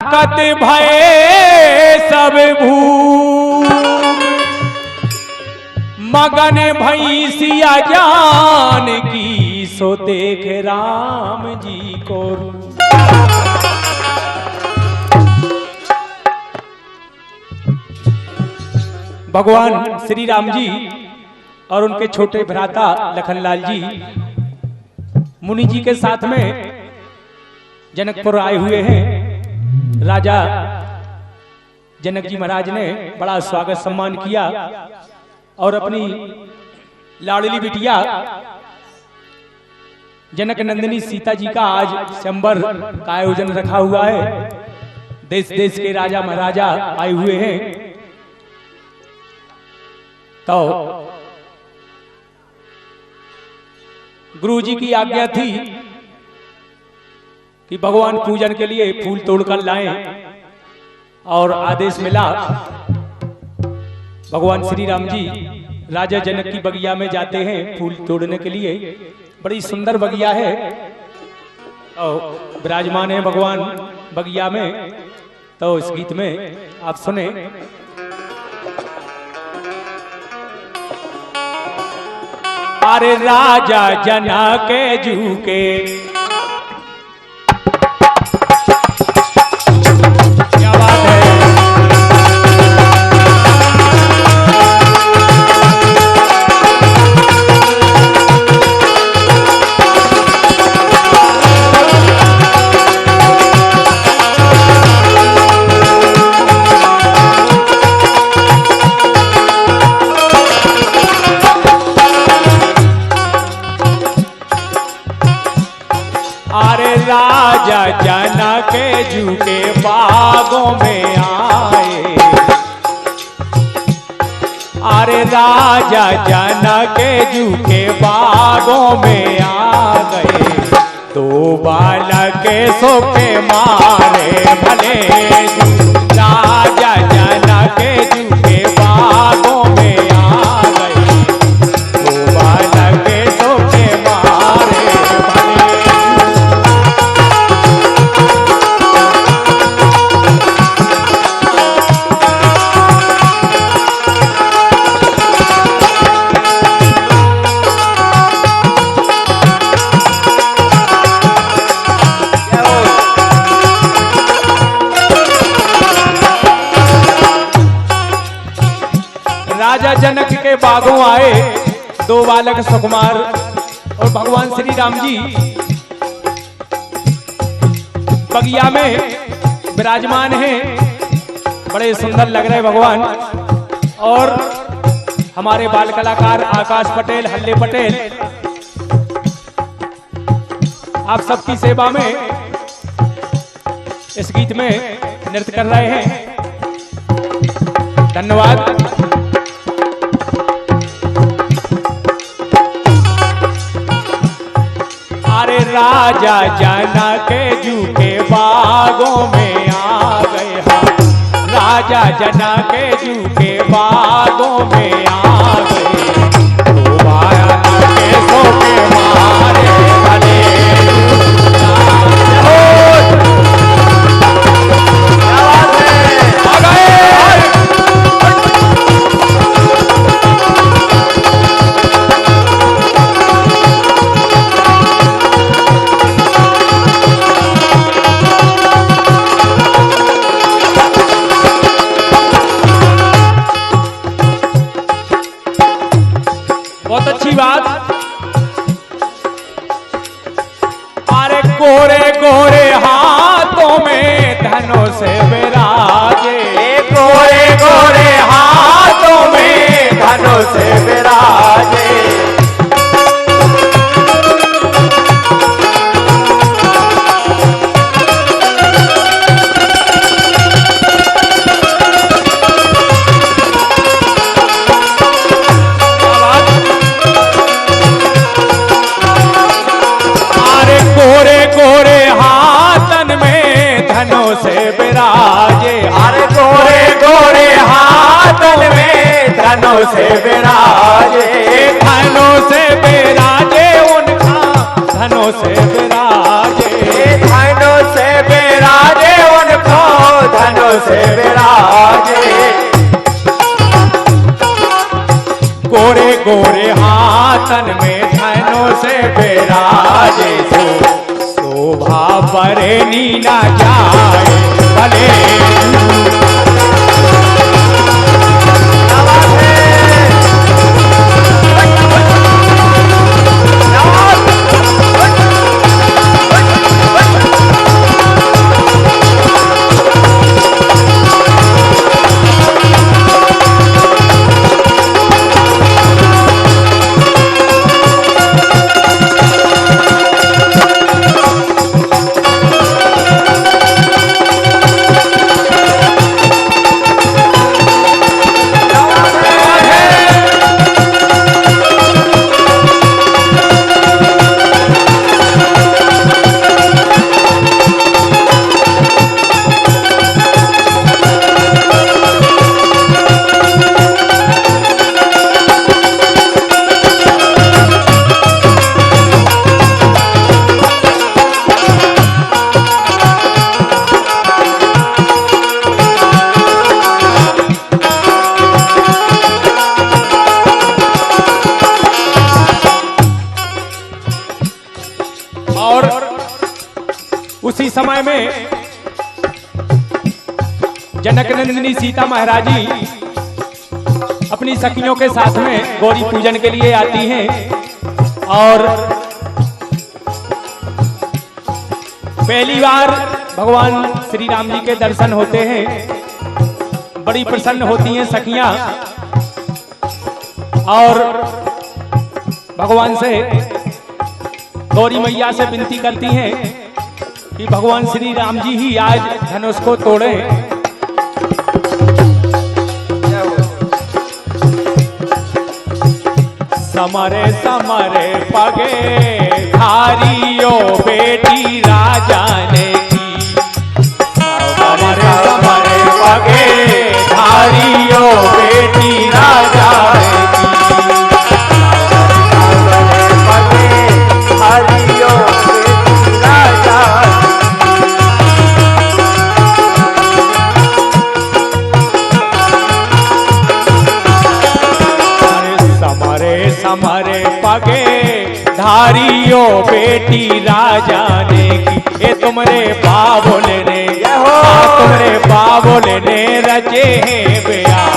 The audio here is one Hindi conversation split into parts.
ताकत भय सब भू मगन भैंसिया जान की सो देख राम जी को। भगवान श्री राम जी और उनके छोटे भ्राता लखनलाल जी मुनि जी के साथ में जनकपुर आए हुए हैं। राजा जनक जी महाराज ने बड़ा स्वागत सम्मान किया और अपनी लाडली बिटिया जनक नंदिनी सीता जी का आज स्वयंवर का आयोजन रखा हुआ है। देश देश के राजा महाराजा आए हुए हैं। तो गुरु जी की आज्ञा थी कि भगवान पूजन के लिए फूल तोड़कर लाएं और आदेश मिला। भगवान श्री राम जी राजा जनक की बगिया में जाते हैं फूल तोड़ने के लिए। बड़ी सुंदर बगिया है और विराजमान है भगवान बगिया में। तो इस गीत में आप सुने। अरे राजा जनक जू के राजा जनक जू के बागों में आए। अरे राजा जनक जू के बागों में आ गए। तो बालक सो के मारे भले राजा जनक जू के बागों में आ गए। तो बालक सो के मारे भले। राजा जनक के बागों आए दो बालक सुकुमार और भगवान श्री राम जी बगिया में विराजमान हैं। बड़े सुंदर लग रहे भगवान। और हमारे बाल कलाकार आकाश पटेल, हल्ले पटेल आप सबकी सेवा में इस गीत में नृत्य कर रहे हैं। धन्यवाद। अरे राजा जनक जू के बागों में आ गए हम। राजा जनक जू के बागों में आ गए। तो बालक सो के मारे भले बहुत अच्छी बात। अरे गोरे गोरे हाथों में धनुष विराजे। गोरे गोरे हाथों में धनुष विराजे। गोरे गोरे हाथन में धनुष विराजे। अरे गोरे गोरे हाथन में धनुष विराजे। धनुष विराजे उनका धनुष विराजे। धनुष विराजे उनका से विराजे। गोरे गोरे हाथन में धनों से विराजे। शोभा बरनी ना जाए भले उसी समय में जनक नंदिनी सीता महाराजी अपनी सखियों के साथ में गौरी पूजन के लिए आती हैं और पहली बार भगवान श्री राम जी के दर्शन होते हैं। बड़ी प्रसन्न होती हैं सखियां और भगवान से गौरी मैया से विनती करती हैं कि भगवान श्री राम जी ही आज धनुष को तोड़े। समरे समरे पगे धारियो बेटी राजा ने की। समरे समरे पगे धारियो बेटी राजा ने की। हरियो बेटी राजा। समरे पगे धारियो बेटी राजा ने की। ये तुमरे बाबुल ने तुमरे बाबुल ने रचे हैं ब्याह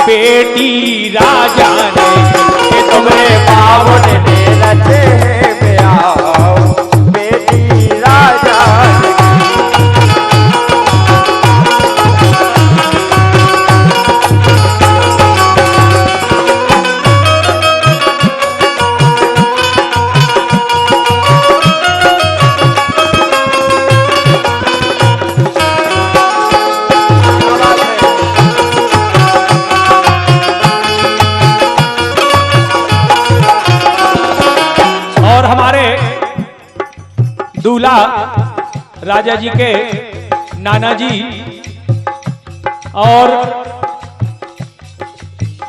बेटी राजा ने की। ये तुमरे बाबुल ने रचे हैं ब्याह बेटी राजा ने की। दूल्हा राजा जी के नाना जी और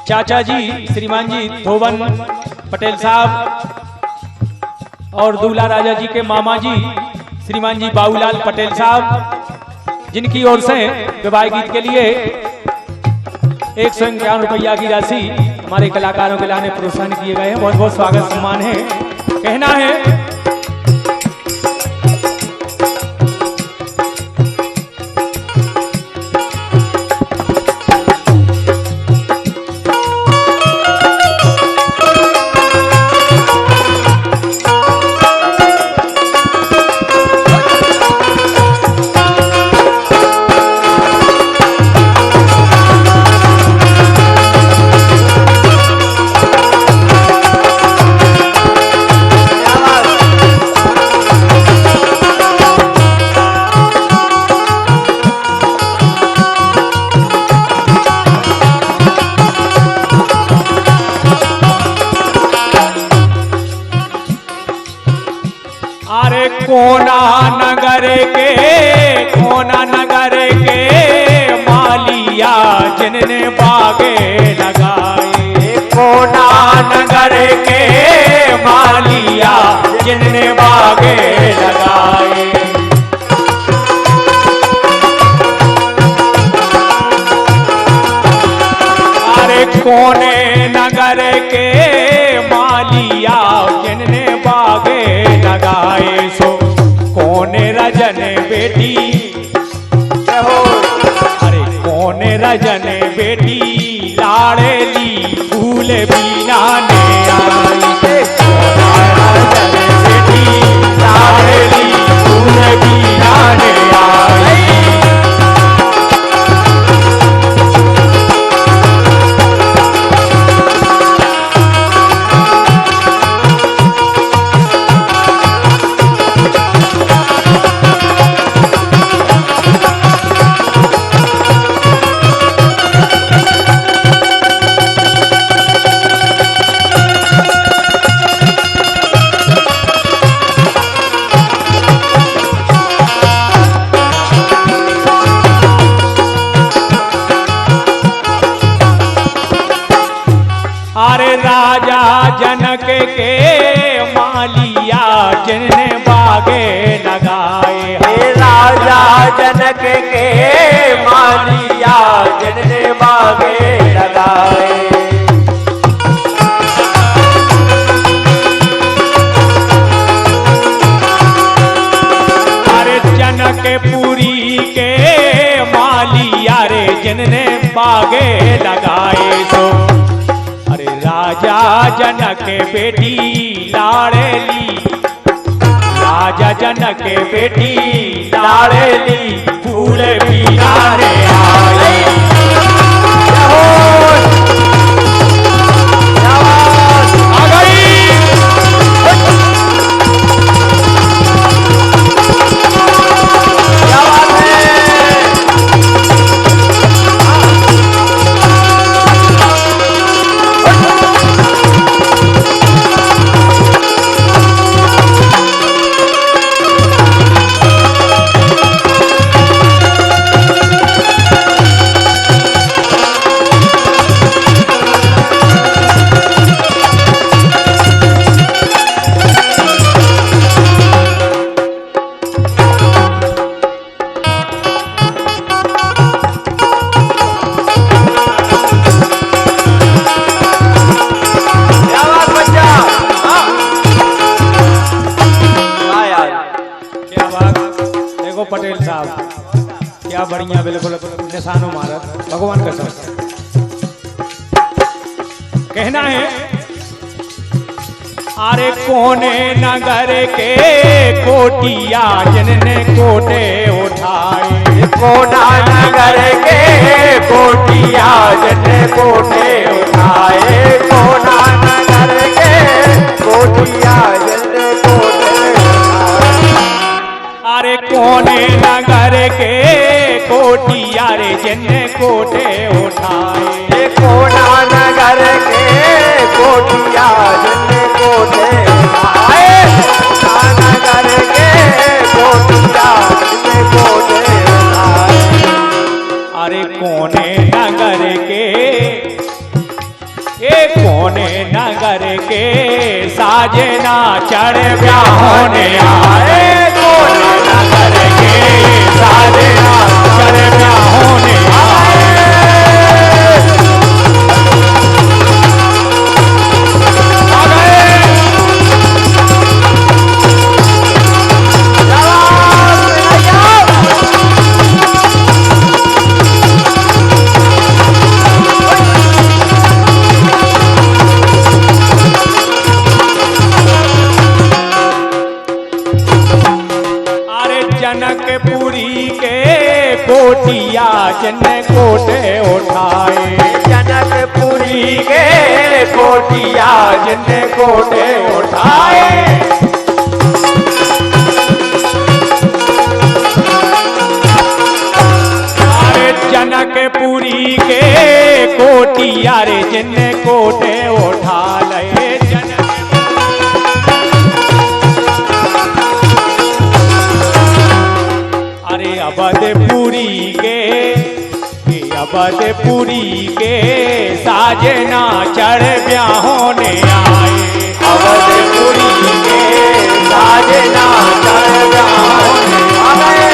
चाचा जी श्रीमान जी धोवन पटेल साहब और दूल्हा राजा जी के मामा जी श्रीमान जी बाबूलाल पटेल साहब, जिनकी ओर से विवाह गीत के लिए 151 रुपया की राशि हमारे कलाकारों के लाने प्रोत्साहन किए गए हैं। बहुत बहुत स्वागत सम्मान है। कहना है कोना नगर के मालिया जिनने बागे लगाए। कोना नगर के मालिया जिनने बागे लगाए। कोने नगर के मालिया जिनने बागे लगाए सो कोने रजन बेटी अरे कोने रजन बेटी लाड़ेली फूल बीना ने आई रजन बेटी लाड़ेली फूल बीना ने आई अरे राजा जनक के मालिया जिनने बागे लगाए हे राजा जनक के मालिया जिनने बागे लगाए अरे जनकपुरी के मालिया रे जिनने बागे लगाए सो राजा जनक बेटी लाड़ेली राजा जनक बेटी लाड़ेली फूल बीना रे आई आ गई पटेल साहब क्या बढ़िया बिल्कुल निशानो मारत भगवान कसम कहना है अरे कोने नगर के कोटिया जिनने कोटे उठाए कोना नगर के कोटिया जिनने कोटे उठाए कोना नगर के कोटिया जिनने कोटे अरे कोने नगर के कोटिया रे जिनने कोटे उठाए कोना नगर के कोटिया जिनने कोटे उठाए कोना नगर के कोटिया जिनने कोटे उठाए अरे कोने नगर कोने नगर के साजना चढ़ ब्याहोने आए कोने नगर के साजना चढ़ ब्याहोने आए जनकपुरी के कोटिया जिनने कोटे उठाए जनकपुरी के कोटिया जिनने कोटे उठाए अरे जनकपुरी के कोटिया रे जिनने कोटे उठा ले अरे अवधपुरी के साजना चढ़ ब्याहोने आए अवधपुरी के साजना चढ़ ब्याहोने आए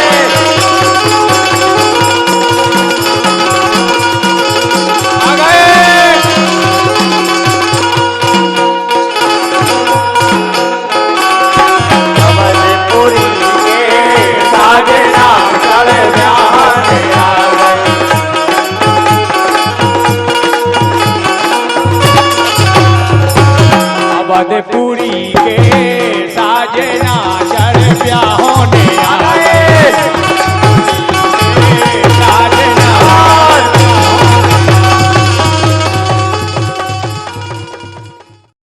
आ गए अवधपुरी के